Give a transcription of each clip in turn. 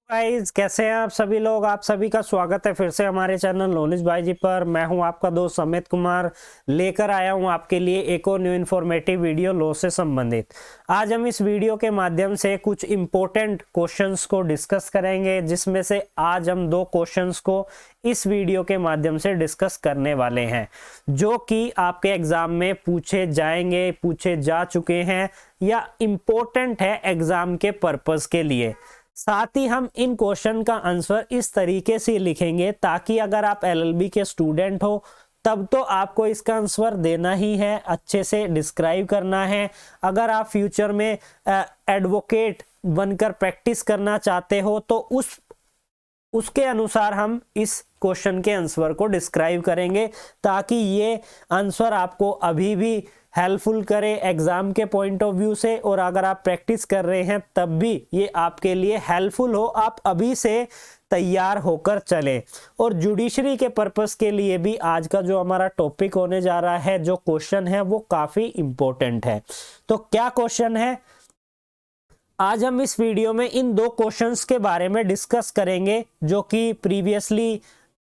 Guys, कैसे हैं आप सभी लोग। आप सभी का स्वागत है फिर से हमारे चैनल नॉलेज बाय जी पर। मैं हूं आपका दोस्त अमित कुमार, लेकर आया हूं आपके लिए एक और न्यू इन्फॉर्मेटिव वीडियो लॉ से संबंधित। आज हम इस वीडियो के माध्यम से कुछ इंपॉर्टेंट क्वेश्चंस को डिस्कस करेंगे, जिसमें से आज हम 2 क्वेश्चंस को इस वीडियो के माध्यम से डिस्कस करने वाले हैं, जो कि आपके एग्जाम में पूछे जाएंगे, पूछे जा चुके हैं या इम्पोर्टेंट है एग्जाम के पर्पस के लिए। साथ ही हम इन क्वेश्चन का आंसर इस तरीके से लिखेंगे ताकि अगर आप एलएलबी के स्टूडेंट हो तब तो आपको इसका आंसर देना ही है, अच्छे से डिस्क्राइब करना है। अगर आप फ्यूचर में एडवोकेट बनकर प्रैक्टिस करना चाहते हो तो उसके अनुसार हम इस क्वेश्चन के आंसर को डिस्क्राइब करेंगे, ताकि ये आंसर आपको अभी भी हेल्पफुल करे एग्जाम के पॉइंट ऑफ व्यू से, और अगर आप प्रैक्टिस कर रहे हैं तब भी ये आपके लिए हेल्पफुल हो, आप अभी से तैयार होकर चले। और जुडिशरी के पर्पस के लिए भी आज का जो हमारा टॉपिक होने जा रहा है, जो क्वेश्चन है वो काफी इंपॉर्टेंट है। तो क्या क्वेश्चन है, आज हम इस वीडियो में इन 2 क्वेश्चंस के बारे में डिस्कस करेंगे, जो कि प्रीवियसली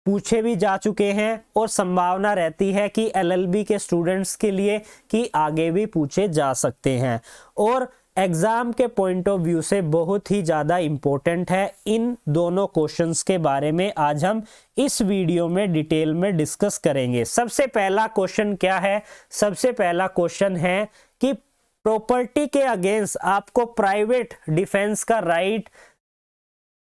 पूछे भी जा चुके हैं और संभावना रहती है कि एलएलबी के स्टूडेंट्स के लिए कि आगे भी पूछे जा सकते हैं, और एग्जाम के पॉइंट ऑफ व्यू से बहुत ही ज़्यादा इम्पोर्टेंट है। इन दोनों क्वेश्चंस के बारे में आज हम इस वीडियो में डिटेल में डिस्कस करेंगे। सबसे पहला क्वेश्चन क्या है, सबसे पहला क्वेश्चन है कि प्रॉपर्टी के अगेंस्ट आपको प्राइवेट डिफेंस का राइट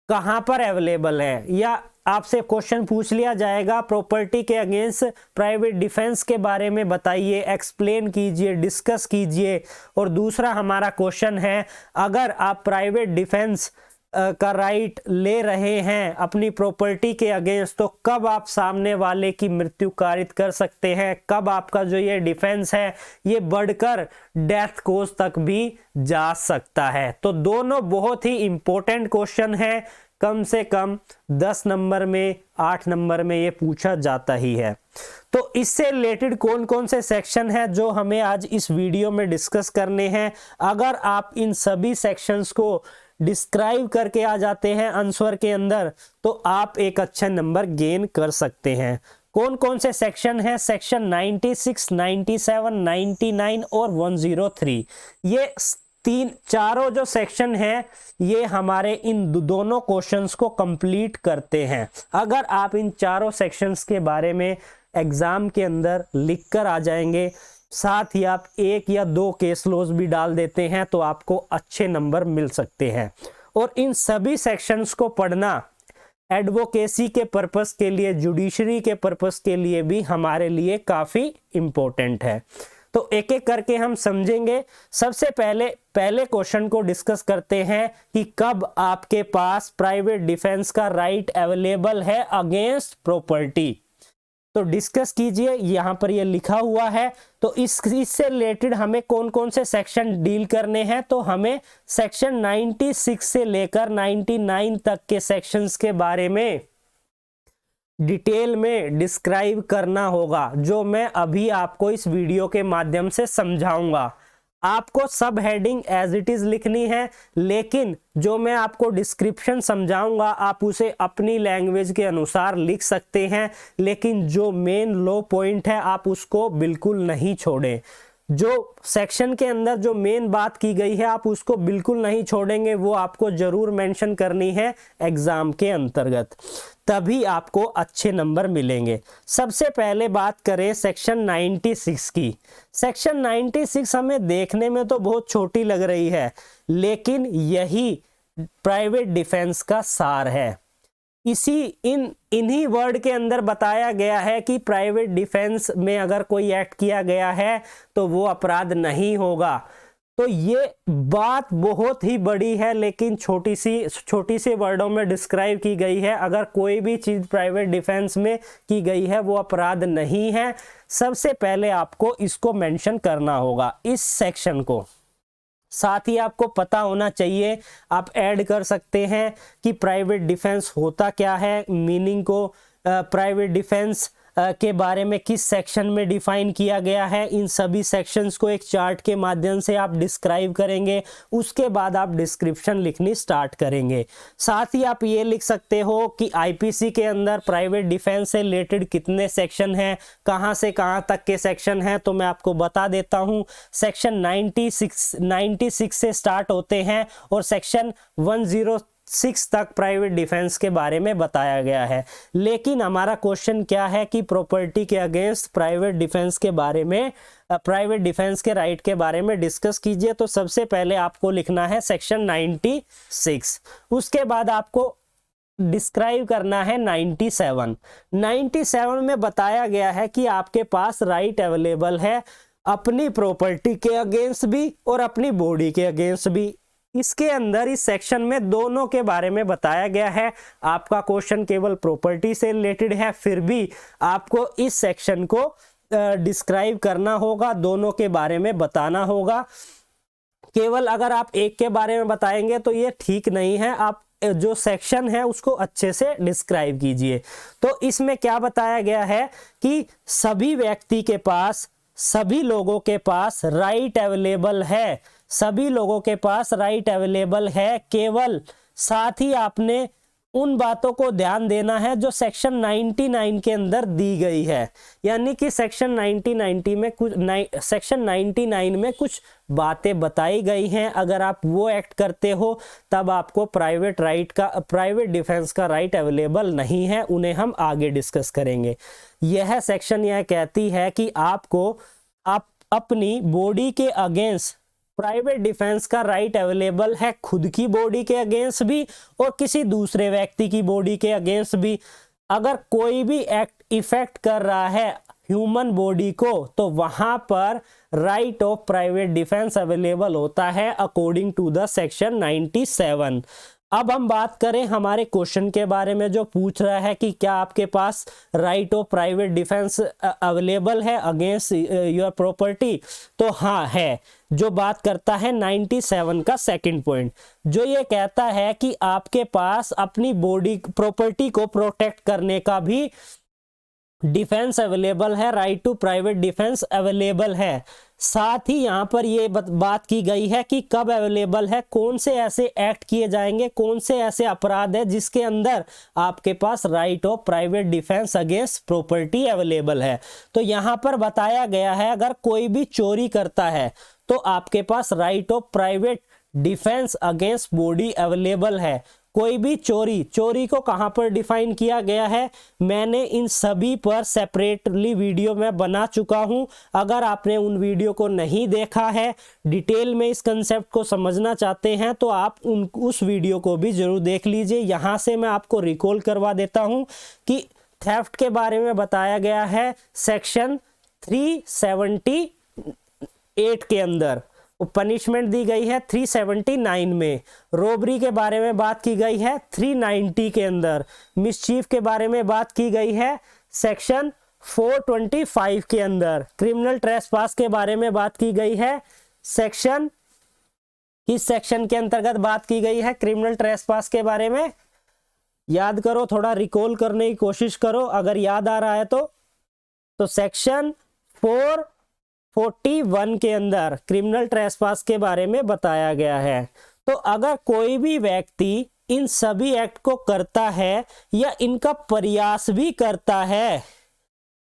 कहां पर अवेलेबल है, या आपसे क्वेश्चन पूछ लिया जाएगा प्रॉपर्टी के अगेंस्ट प्राइवेट डिफेंस के बारे में बताइए, एक्सप्लेन कीजिए, डिस्कस कीजिए। और दूसरा हमारा क्वेश्चन है, अगर आप प्राइवेट डिफेंस का राइट ले रहे हैं अपनी प्रॉपर्टी के अगेंस्ट, तो कब आप सामने वाले की मृत्यु कारित कर सकते हैं, कब आपका जो ये डिफेंस है ये बढ़कर डेथ कोज तक भी जा सकता है। तो दोनों बहुत ही इंपॉर्टेंट क्वेश्चन है, कम से कम 10 नंबर में 8 नंबर में ये पूछा जाता ही है। तो इससे रिलेटेड कौन कौन से सेक्शन है जो हमें आज इस वीडियो में डिस्कस करने हैं। अगर आप इन सभी सेक्शंस को डिस्क्राइब करके आ जाते हैं आंसर के अंदर, तो आप एक अच्छा नंबर गेन कर सकते हैं। कौन कौन से सेक्शन हैं, सेक्शन 96, 97, 99 और 103, ये चारों जो सेक्शन हैं ये हमारे इन दोनों क्वेश्चंस को कंप्लीट करते हैं। अगर आप इन चारों सेक्शंस के बारे में एग्जाम के अंदर लिखकर आ जाएंगे, साथ ही आप 1 या 2 केस लॉज भी डाल देते हैं, तो आपको अच्छे नंबर मिल सकते हैं। और इन सभी सेक्शंस को पढ़ना एडवोकेसी के पर्पस के लिए, जुडिशरी के पर्पस के लिए भी हमारे लिए काफी इंपॉर्टेंट है। तो एक एक करके हम समझेंगे। सबसे पहले क्वेश्चन को डिस्कस करते हैं कि कब आपके पास प्राइवेट डिफेंस का राइट अवेलेबल है अगेंस्ट प्रॉपर्टी। तो डिस्कस कीजिए, यहां पर ये लिखा हुआ है। तो इससे रिलेटेड हमें कौन कौन से सेक्शन डील करने हैं, तो हमें सेक्शन 96 से लेकर 99 तक के सेक्शंस के बारे में डिटेल में डिस्क्राइब करना होगा, जो मैं अभी आपको इस वीडियो के माध्यम से समझाऊंगा। आपको सब हेडिंग एज इट इज लिखनी है, लेकिन जो मैं आपको डिस्क्रिप्शन समझाऊंगा आप उसे अपनी लैंग्वेज के अनुसार लिख सकते हैं, लेकिन जो मेन लो पॉइंट है आप उसको बिल्कुल नहीं छोड़ें। जो सेक्शन के अंदर जो मेन बात की गई है आप उसको बिल्कुल नहीं छोड़ेंगे, वो आपको जरूर मेंशन करनी है एग्जाम के अंतर्गत, तभी आपको अच्छे नंबर मिलेंगे। सबसे पहले बात करें सेक्शन 96 की। सेक्शन 96 हमें देखने में तो बहुत छोटी लग रही है, लेकिन यही प्राइवेट डिफेंस का सार है। इन्हीं वर्ड के अंदर बताया गया है कि प्राइवेट डिफेंस में अगर कोई एक्ट किया गया है तो वो अपराध नहीं होगा। तो ये बात बहुत ही बड़ी है, लेकिन छोटी सी वर्डों में डिस्क्राइब की गई है। अगर कोई भी चीज प्राइवेट डिफेंस में की गई है वो अपराध नहीं है। सबसे पहले आपको इसको मेंशन करना होगा, इस सेक्शन को। साथ ही आपको पता होना चाहिए, आप ऐड कर सकते हैं कि प्राइवेट डिफेंस होता क्या है, मीनिंग को प्राइवेट डिफेंस के बारे में किस सेक्शन में डिफाइन किया गया है, इन सभी सेक्शंस को एक चार्ट के माध्यम से आप डिस्क्राइब करेंगे। उसके बाद आप डिस्क्रिप्शन लिखनी स्टार्ट करेंगे। साथ ही आप ये लिख सकते हो कि आईपीसी के अंदर प्राइवेट डिफेंस से रिलेटेड कितने सेक्शन हैं, कहां से कहां तक के सेक्शन हैं, तो मैं आपको बता देता हूं। सेक्शन 96 से स्टार्ट होते हैं और सेक्शन 106 तक प्राइवेट डिफेंस के बारे में बताया गया है। लेकिन हमारा क्वेश्चन क्या है कि प्रॉपर्टी के अगेंस्ट प्राइवेट डिफेंस के बारे में, प्राइवेट डिफेंस के राइट के बारे में डिस्कस कीजिए। तो सबसे पहले आपको लिखना है सेक्शन 96, उसके बाद आपको डिस्क्राइब करना है 97 में बताया गया है कि आपके पास राइट अवेलेबल है अपनी प्रॉपर्टी के अगेंस्ट भी और अपनी बॉडी के अगेंस्ट भी। इसके अंदर इस सेक्शन में दोनों के बारे में बताया गया है। आपका क्वेश्चन केवल प्रॉपर्टी से रिलेटेड है, फिर भी आपको इस सेक्शन को डिस्क्राइब करना होगा, दोनों के बारे में बताना होगा। केवल अगर आप एक के बारे में बताएंगे तो ये ठीक नहीं है, आप जो सेक्शन है उसको अच्छे से डिस्क्राइब कीजिए। तो इसमें क्या बताया गया है कि सभी व्यक्ति के पास, सभी लोगों के पास राइट अवेलेबल है, सभी लोगों के पास राइट अवेलेबल है। केवल साथ ही आपने उन बातों को ध्यान देना है जो सेक्शन 99 के अंदर दी गई है। यानी कि सेक्शन 99 में कुछ बातें बताई गई हैं। अगर आप वो एक्ट करते हो तब आपको प्राइवेट डिफेंस का राइट अवेलेबल नहीं है। उन्हें हम आगे डिस्कस करेंगे। यह सेक्शन यह कहती है कि आप अपनी बॉडी के अगेंस्ट प्राइवेट डिफेंस का राइट अवेलेबल है, खुद की बॉडी के अगेंस्ट भी और किसी दूसरे व्यक्ति की बॉडी के अगेंस्ट भी। अगर कोई भी एक्ट इफेक्ट कर रहा है ह्यूमन बॉडी को तो वहां पर right of private defence available होता है अकॉर्डिंग टू द सेक्शन 97। अब हम बात करें हमारे क्वेश्चन के बारे में जो पूछ रहा है कि क्या आपके पास right of private defence available है अगेंस्ट योर प्रॉपर्टी, तो हाँ है। जो बात करता है 97 का सेकंड पॉइंट, जो ये कहता है कि आपके पास अपनी बॉडी प्रॉपर्टी को प्रोटेक्ट करने का भी डिफेंस अवेलेबल है, right to private defence available है। साथ ही यहाँ पर ये बात की गई है कि कब अवेलेबल है, कौन से ऐसे एक्ट किए जाएंगे, कौन से ऐसे अपराध है जिसके अंदर आपके पास right of private defence against property available है। तो यहाँ पर बताया गया है अगर कोई भी चोरी करता है तो आपके पास right of private defence against body available है। कोई भी चोरी को कहां पर डिफाइन किया गया है, मैंने इन सभी पर सेपरेटली वीडियो में बना चुका हूं। अगर आपने उन वीडियो को नहीं देखा है, डिटेल में इस कंसेप्ट को समझना चाहते हैं तो आप उस वीडियो को भी जरूर देख लीजिए। यहां से मैं आपको रिकॉल करवा देता हूं कि थेफ्ट के बारे में बताया गया है सेक्शन 378 के अंदर, पनिशमेंट दी गई है 379 में। रोबरी के बारे में बात की गई है 390 के अंदर। मिसचीफ के बारे में बात की गई है सेक्शन 425 के अंदर। क्रिमिनल ट्रेसपास के बारे में बात की गई है सेक्शन, इस सेक्शन के अंतर्गत बात की गई है क्रिमिनल ट्रेसपास के बारे में। याद करो, थोड़ा रिकॉल करने की कोशिश करो अगर याद आ रहा है तो सेक्शन 441 के अंदर क्रिमिनल ट्रेसपास के बारे में बताया गया है। तो अगर कोई भी व्यक्ति इन सभी एक्ट को करता है या इनका प्रयास भी करता है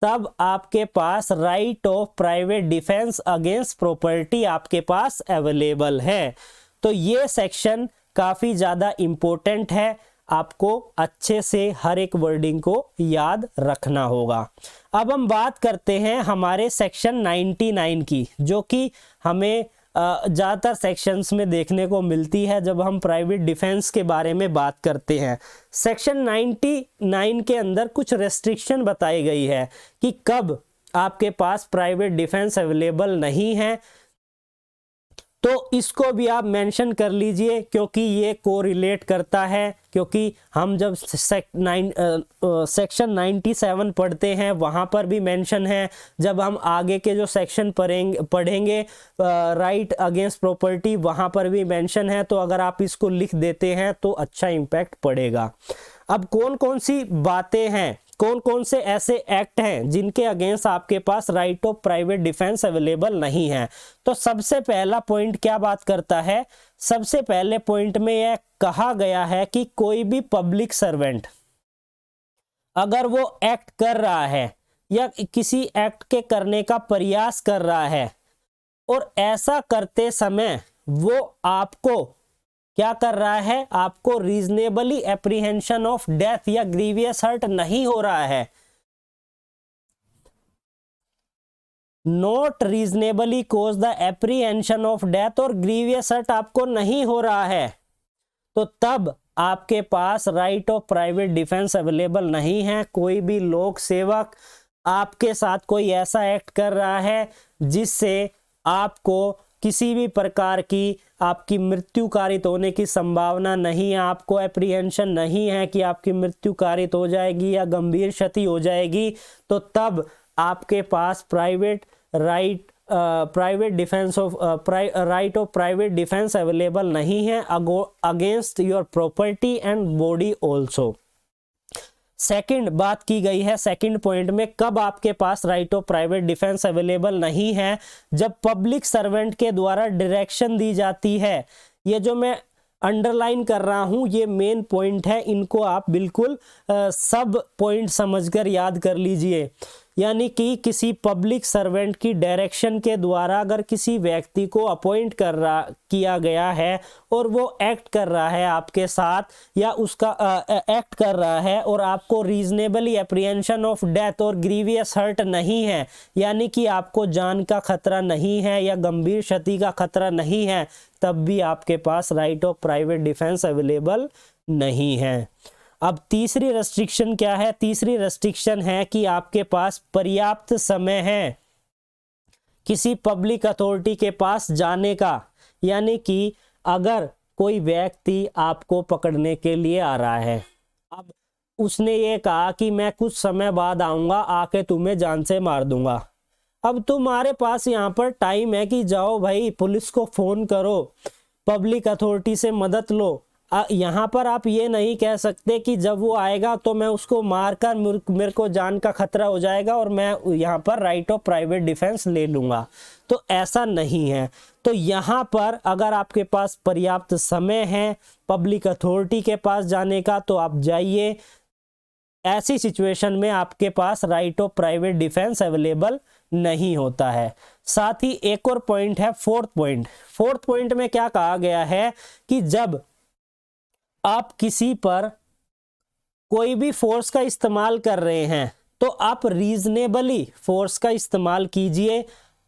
तब आपके पास right of private defence against property आपके पास अवेलेबल है। तो ये सेक्शन काफी ज्यादा इंपॉर्टेंट है, आपको अच्छे से हर एक वर्डिंग को याद रखना होगा। अब हम बात करते हैं हमारे सेक्शन 99 की, जो कि हमें ज़्यादातर सेक्शंस में देखने को मिलती है जब हम प्राइवेट डिफेंस के बारे में बात करते हैं। सेक्शन 99 के अंदर कुछ रेस्ट्रिक्शन बताई गई है कि कब आपके पास प्राइवेट डिफेंस अवेलेबल नहीं है, तो इसको भी आप मेंशन कर लीजिए क्योंकि ये कोरिलेट करता है। क्योंकि हम जब सेक्शन 97 पढ़ते हैं वहाँ पर भी मेंशन है, जब हम आगे के जो सेक्शन पढ़ेंगे राइट अगेंस्ट प्रॉपर्टी वहाँ पर भी मेंशन है। तो अगर आप इसको लिख देते हैं तो अच्छा इम्पैक्ट पड़ेगा। अब कौन कौन सी बातें हैं कौन कौन से ऐसे एक्ट हैं जिनके अगेंस्ट आपके पास right of private defence available नहीं है। तो सबसे पहला पॉइंट क्या बात करता है, सबसे पहले पॉइंट में यह कहा गया है कि कोई भी पब्लिक सर्वेंट अगर वो एक्ट कर रहा है या किसी एक्ट के करने का प्रयास कर रहा है और ऐसा करते समय वो आपको क्या कर रहा है, आपको रीजनेबली एप्रीहेंशन ऑफ डेथ या ग्रीवियस हर्ट नहीं हो रहा है, not reasonably cause the apprehension of death और ग्रीवियस हर्ट आपको नहीं हो रहा है, तो तब आपके पास right of private defence available नहीं है। कोई भी लोक सेवक आपके साथ कोई ऐसा एक्ट कर रहा है जिससे आपको किसी भी प्रकार की आपकी मृत्यु कारित होने की संभावना नहीं है, आपको एप्रीहेंशन नहीं है कि आपकी मृत्यु कारित हो जाएगी या गंभीर क्षति हो जाएगी, तो तब आपके पास private defence of right of private defence available नहीं है against your property and body also. Second बात की गई है सेकंड पॉइंट में, कब आपके पास right of private defence available नहीं है, जब पब्लिक सर्वेंट के द्वारा डायरेक्शन दी जाती है। ये जो मैं अंडरलाइन कर रहा हूं ये मेन पॉइंट है, इनको आप बिल्कुल सब पॉइंट समझकर याद कर लीजिए। यानी कि किसी पब्लिक सर्वेंट की डायरेक्शन के द्वारा अगर किसी व्यक्ति को अपॉइंट किया गया है और वो एक्ट कर रहा है आपके साथ या उसका एक्ट कर रहा है और आपको रीजनेबली एप्रीहेंशन ऑफ डेथ और ग्रीवियस हर्ट नहीं है, यानी कि आपको जान का खतरा नहीं है या गंभीर क्षति का खतरा नहीं है, तब भी आपके पास right of private defence available नहीं है। अब तीसरी रेस्ट्रिक्शन क्या है, तीसरी रेस्ट्रिक्शन है कि आपके पास पर्याप्त समय है किसी पब्लिक अथॉरिटी के पास जाने का। यानी कि अगर कोई व्यक्ति आपको पकड़ने के लिए आ रहा है, अब उसने ये कहा कि मैं कुछ समय बाद आऊंगा, आके तुम्हें जान से मार दूंगा, अब तुम्हारे पास यहाँ पर टाइम है कि जाओ भाई पुलिस को फोन करो, पब्लिक अथॉरिटी से मदद लो। यहाँ पर आप ये नहीं कह सकते कि जब वो आएगा तो मैं उसको मारकर मेरे को जान का खतरा हो जाएगा और मैं यहाँ पर राइट ऑफ प्राइवेट डिफेंस ले लूँगा, तो ऐसा नहीं है। तो यहाँ पर अगर आपके पास पर्याप्त समय है पब्लिक अथॉरिटी के पास जाने का तो आप जाइए, ऐसी सिचुएशन में आपके पास right of private defence available नहीं होता है। साथ ही एक और पॉइंट है फोर्थ पॉइंट में क्या कहा गया है कि जब आप किसी पर कोई भी फोर्स का इस्तेमाल कर रहे हैं तो आप रीजनेबली फोर्स का इस्तेमाल कीजिए।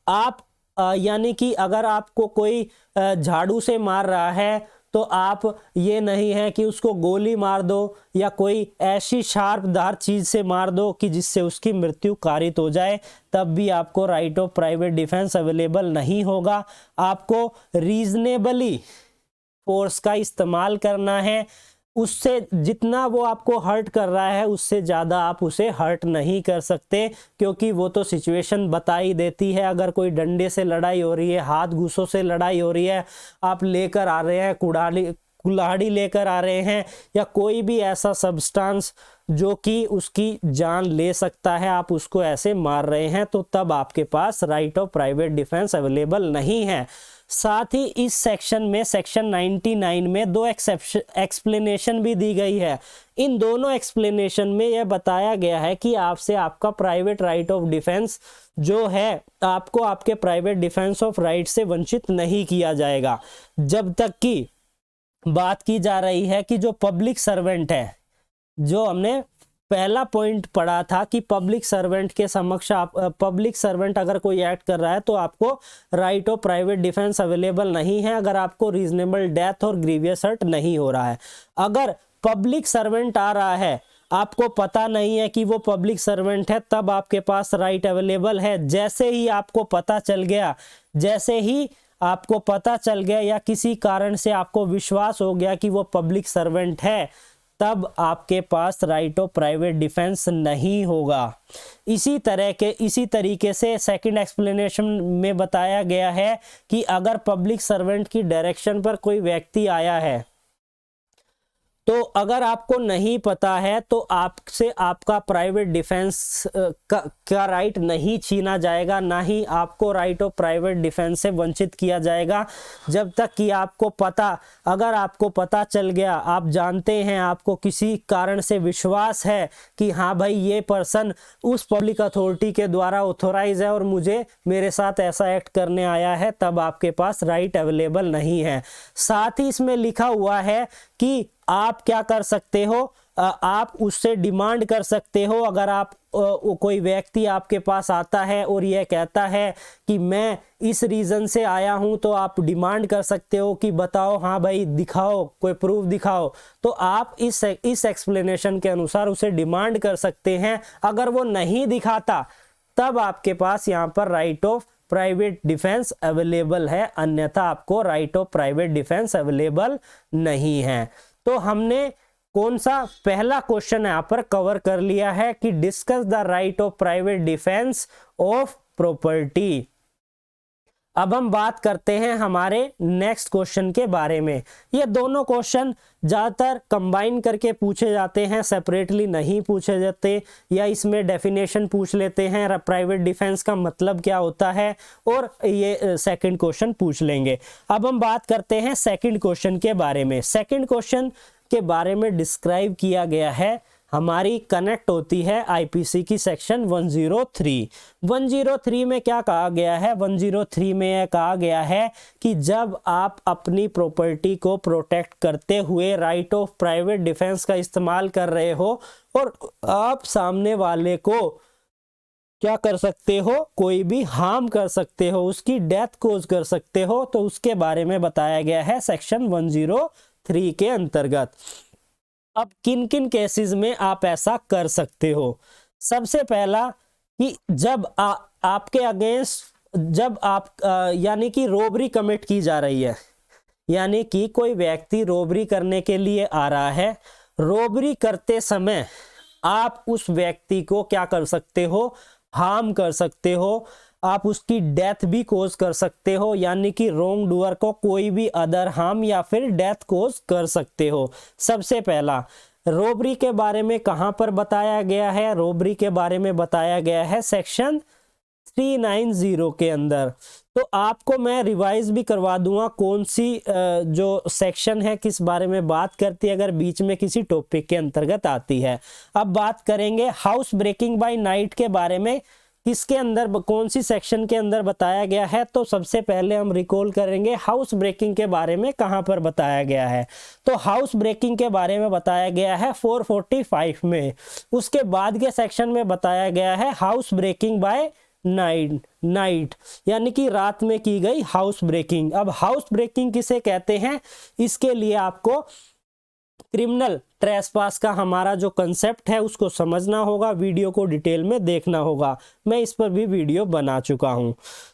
आप यानी कि अगर आपको कोई झाड़ू से मार रहा है तो आप ये नहीं है कि उसको गोली मार दो या कोई ऐसी शार्प धार चीज से मार दो कि जिससे उसकी मृत्यु कारित हो जाए, तब भी आपको right of private defence available नहीं होगा। आपको रीजनेबली फोर्स का इस्तेमाल करना है, उससे जितना वो आपको हर्ट कर रहा है उससे ज़्यादा आप उसे हर्ट नहीं कर सकते, क्योंकि वो तो सिचुएशन बता ही देती है। अगर कोई डंडे से लड़ाई हो रही है, हाथ घूसों से लड़ाई हो रही है, आप लेकर आ रहे हैं कुल्हाड़ी लेकर आ रहे हैं या कोई भी ऐसा सब्सटेंस जो कि उसकी जान ले सकता है, आप उसको ऐसे मार रहे हैं, तो तब आपके पास right of private defence available नहीं है। साथ ही इस सेक्शन में सेक्शन 99 में दो एक्सप्लेनेशन भी दी गई है। इन दोनों एक्सप्लेनेशन में यह बताया गया है कि आपसे आपका प्राइवेट राइट ऑफ डिफेंस जो है, आपको आपके प्राइवेट डिफेंस ऑफ राइट से वंचित नहीं किया जाएगा जब तक कि बात की जा रही है कि जो पब्लिक सर्वेंट है, जो हमने पहला पॉइंट पढ़ा था कि पब्लिक सर्वेंट के समक्ष पब्लिक सर्वेंट अगर कोई एक्ट कर रहा है तो आपको right of private defence available नहीं है अगर आपको रीजनेबल डेथ और ग्रीवियस हर्ट नहीं हो रहा है। अगर पब्लिक सर्वेंट आ रहा है, आपको पता नहीं है कि वो पब्लिक सर्वेंट है, तब आपके पास राइट अवेलेबल है। जैसे ही आपको पता चल गया या किसी कारण से आपको विश्वास हो गया कि वो पब्लिक सर्वेंट है, तब आपके पास राइट ऑफ प्राइवेट डिफेंस नहीं होगा। इसी तरीके से सेकंड एक्सप्लेनेशन में बताया गया है कि अगर पब्लिक सर्वेंट की डायरेक्शन पर कोई व्यक्ति आया है तो अगर आपको नहीं पता है तो आपसे आपका प्राइवेट डिफेंस का राइट नहीं छीना जाएगा, ना ही आपको राइट ऑफ प्राइवेट डिफेंस से वंचित किया जाएगा जब तक कि आपको पता, अगर आपको पता चल गया, आप जानते हैं, आपको किसी कारण से विश्वास है कि हाँ भाई ये पर्सन उस पब्लिक अथॉरिटी के द्वारा ऑथोराइज है और मुझे मेरे साथ ऐसा एक्ट करने आया है, तब आपके पास राइट अवेलेबल नहीं है। साथ ही इसमें लिखा हुआ है कि आप क्या कर सकते हो, आप उससे डिमांड कर सकते हो। अगर आप कोई व्यक्ति आपके पास आता है और यह कहता है कि मैं इस रीज़न से आया हूं, तो आप डिमांड कर सकते हो कि बताओ, हाँ भाई दिखाओ, कोई प्रूफ दिखाओ। तो आप इस एक्सप्लेनेशन के अनुसार उसे डिमांड कर सकते हैं। अगर वो नहीं दिखाता तब आपके पास यहाँ पर right of private defence available है, अन्यथा आपको right of private defence available नहीं है। तो हमने कौन सा पहला क्वेश्चन यहाँ पर कवर कर लिया है कि discuss the right of private defence of property. अब हम बात करते हैं हमारे नेक्स्ट क्वेश्चन के बारे में। ये दोनों क्वेश्चन ज़्यादातर कंबाइन करके पूछे जाते हैं, सेपरेटली नहीं पूछे जाते, या इसमें डेफिनेशन पूछ लेते हैं प्राइवेट डिफेंस का मतलब क्या होता है, और ये सेकंड क्वेश्चन पूछ लेंगे। अब हम बात करते हैं सेकंड क्वेश्चन के बारे में। सेकंड क्वेश्चन के बारे में डिस्क्राइब किया गया है, हमारी कनेक्ट होती है आईपीसी की सेक्शन 103। 103 में क्या कहा गया है? 103 में यह कहा गया है कि जब आप अपनी प्रॉपर्टी को प्रोटेक्ट करते हुए राइट ऑफ प्राइवेट डिफेंस का इस्तेमाल कर रहे हो और आप सामने वाले को क्या कर सकते हो, कोई भी हार्म कर सकते हो, उसकी डेथ कोज कर सकते हो, तो उसके बारे में बताया गया है सेक्शन 103 के अंतर्गत। अब किन किन केसेस में आप ऐसा कर सकते हो? सबसे पहला कि जब आपके अगेंस्ट जब आप यानी कि रोबरी कमिट की जा रही है, यानी कि कोई व्यक्ति रोबरी करने के लिए आ रहा है, रोबरी करते समय आप उस व्यक्ति को क्या कर सकते हो, हार्म कर सकते हो, आप उसकी डेथ भी कोज कर सकते हो, यानी कि रॉन्ग डूअर को कोई भी अदर हार्म या फिर डेथ कोज कर सकते हो। सबसे पहला रोबरी के बारे में कहां पर बताया गया है? रोबरी के बारे में बताया गया है सेक्शन 390 के अंदर। तो आपको मैं रिवाइज भी करवा दूंगा कौन सी जो सेक्शन है किस बारे में बात करती है, अगर बीच में किसी टॉपिक के अंतर्गत आती है। अब बात करेंगे हाउस ब्रेकिंग बाय नाइट के बारे में, किसके अंदर, कौन सी सेक्शन के अंदर बताया गया है। तो सबसे पहले हम रिकॉल करेंगे हाउस ब्रेकिंग के बारे में कहां पर बताया गया है। तो हाउस ब्रेकिंग के बारे में बताया गया है 445 में। उसके बाद के सेक्शन में बताया गया है हाउस ब्रेकिंग बाय नाइट, यानी कि रात में की गई हाउस ब्रेकिंग। अब हाउस ब्रेकिंग किसे कहते हैं, इसके लिए आपको क्रिमिनल ट्रेसपास का हमारा जो कंसेप्ट है उसको समझना होगा, वीडियो को डिटेल में देखना होगा, मैं इस पर भी वीडियो बना चुका हूं।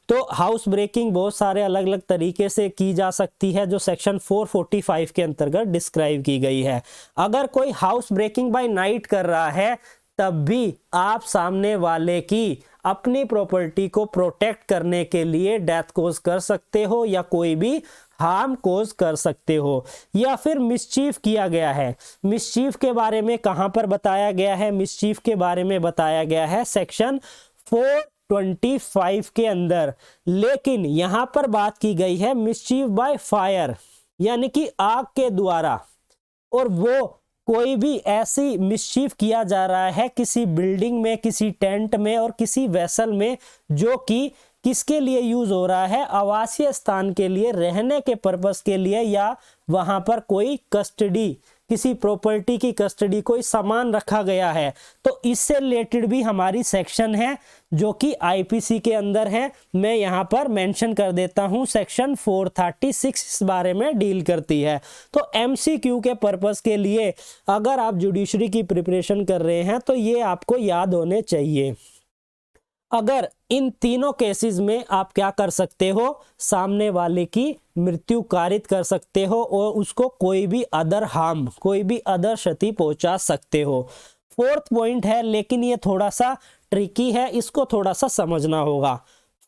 तो हाउस ब्रेकिंग बहुत सारे अलग अलग तरीके से की जा सकती है, जो सेक्शन 445 के अंतर्गत डिस्क्राइब की गई है। अगर कोई हाउस ब्रेकिंग बाय नाइट कर रहा है, तब भी आप सामने वाले की अपनी प्रॉपर्टी को प्रोटेक्ट करने के लिए डेथ कोज कर सकते हो, या कोई भी हार्म कोज कर सकते हो, या फिर मिसचीफ किया गया है। मिसचीफ के बारे में कहां पर बताया गया है? मिसचीफ के बारे में बताया गया है सेक्शन 425 के अंदर, लेकिन यहां पर बात की गई है मिसचीफ बाय फायर, यानी कि आग के द्वारा, और वो कोई भी ऐसी मिसचीफ किया जा रहा है किसी बिल्डिंग में, किसी टेंट में और किसी वेसल में, जो कि किसके लिए यूज हो रहा है, आवासीय स्थान के लिए, रहने के पर्पस के लिए, या वहां पर कोई कस्टडी, किसी प्रॉपर्टी की कस्टडी, कोई सामान रखा गया है। तो इससे रिलेटेड भी हमारी सेक्शन है जो कि आईपीसी के अंदर है, मैं यहां पर मेंशन कर देता हूं, सेक्शन 436 इस बारे में डील करती है। तो एमसीक्यू के पर्पस के लिए अगर आप जुडिशरी की प्रिपरेशन कर रहे हैं तो ये आपको याद होने चाहिए। अगर इन तीनों केसेस में आप क्या कर सकते हो, सामने वाले की मृत्यु कारित कर सकते हो और उसको कोई भी अदर हार्म, कोई भी अदर क्षति पहुंचा सकते हो। फोर्थ पॉइंट है, लेकिन ये थोड़ा सा ट्रिकी है, इसको थोड़ा सा समझना होगा।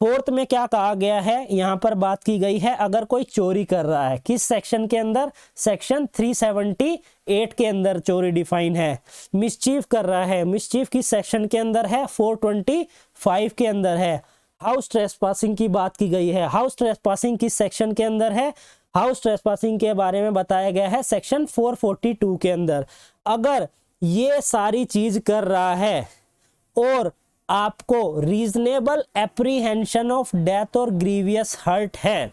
फोर्थ में क्या कहा गया है, यहाँ पर बात की गई है अगर कोई चोरी कर रहा है, किस सेक्शन के अंदर, सेक्शन 378 के अंदर चोरी डिफाइन है। मिसचीफ कर रहा है, मिसचीफ किस सेक्शन के अंदर है, 425 के अंदर है। हाउस ट्रेसपासिंग की बात की गई है, हाउस ट्रेसपासिंग किस सेक्शन के अंदर है, हाउस ट्रेसपासिंग के बारे में बताया गया है सेक्शन 442 के अंदर। अगर ये सारी चीज कर रहा है और आपको रीजनेबल एप्रीहेंशन ऑफ डेथ और ग्रीवियस हर्ट है,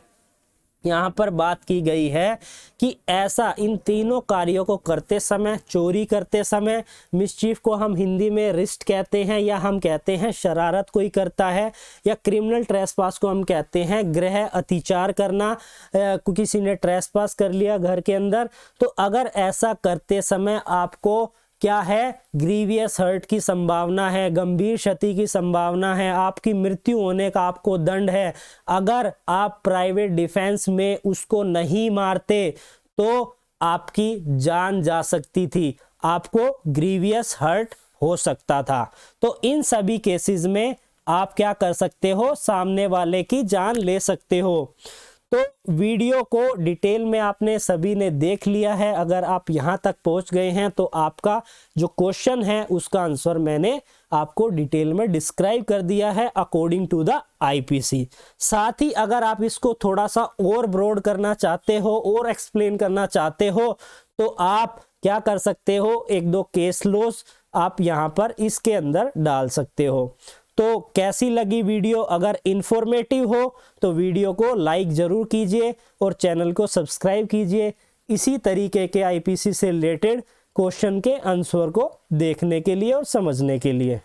यहाँ पर बात की गई है कि ऐसा इन तीनों कार्यों को करते समय, चोरी करते समय, मिसचीफ को हम हिंदी में रिस्ट कहते हैं या हम कहते हैं शरारत कोई करता है, या क्रिमिनल ट्रेसपास को हम कहते हैं गृह अतिचार करना, किसी ने ट्रेसपास कर लिया घर के अंदर। तो अगर ऐसा करते समय आपको क्या है, ग्रीवियस हर्ट की संभावना है, गंभीर क्षति की संभावना है, आपकी मृत्यु होने का आपको दंड है। अगर आप प्राइवेट डिफेंस में उसको नहीं मारते तो आपकी जान जा सकती थी, आपको ग्रीवियस हर्ट हो सकता था। तो इन सभी केसेस में आप क्या कर सकते हो, सामने वाले की जान ले सकते हो। तो वीडियो को डिटेल में आपने सभी ने देख लिया है। अगर आप यहाँ तक पहुँच गए हैं तो आपका जो क्वेश्चन है उसका आंसर मैंने आपको डिटेल में डिस्क्राइब कर दिया है अकॉर्डिंग टू द आईपीसी। साथ ही अगर आप इसको थोड़ा सा और ब्रॉड करना चाहते हो और एक्सप्लेन करना चाहते हो तो आप क्या कर सकते हो, एक दो केस लॉज आप यहाँ पर इसके अंदर डाल सकते हो। तो कैसी लगी वीडियो, अगर इंफॉर्मेटिव हो तो वीडियो को लाइक ज़रूर कीजिए और चैनल को सब्सक्राइब कीजिए इसी तरीके के आईपीसी से रिलेटेड क्वेश्चन के आंसर को देखने के लिए और समझने के लिए।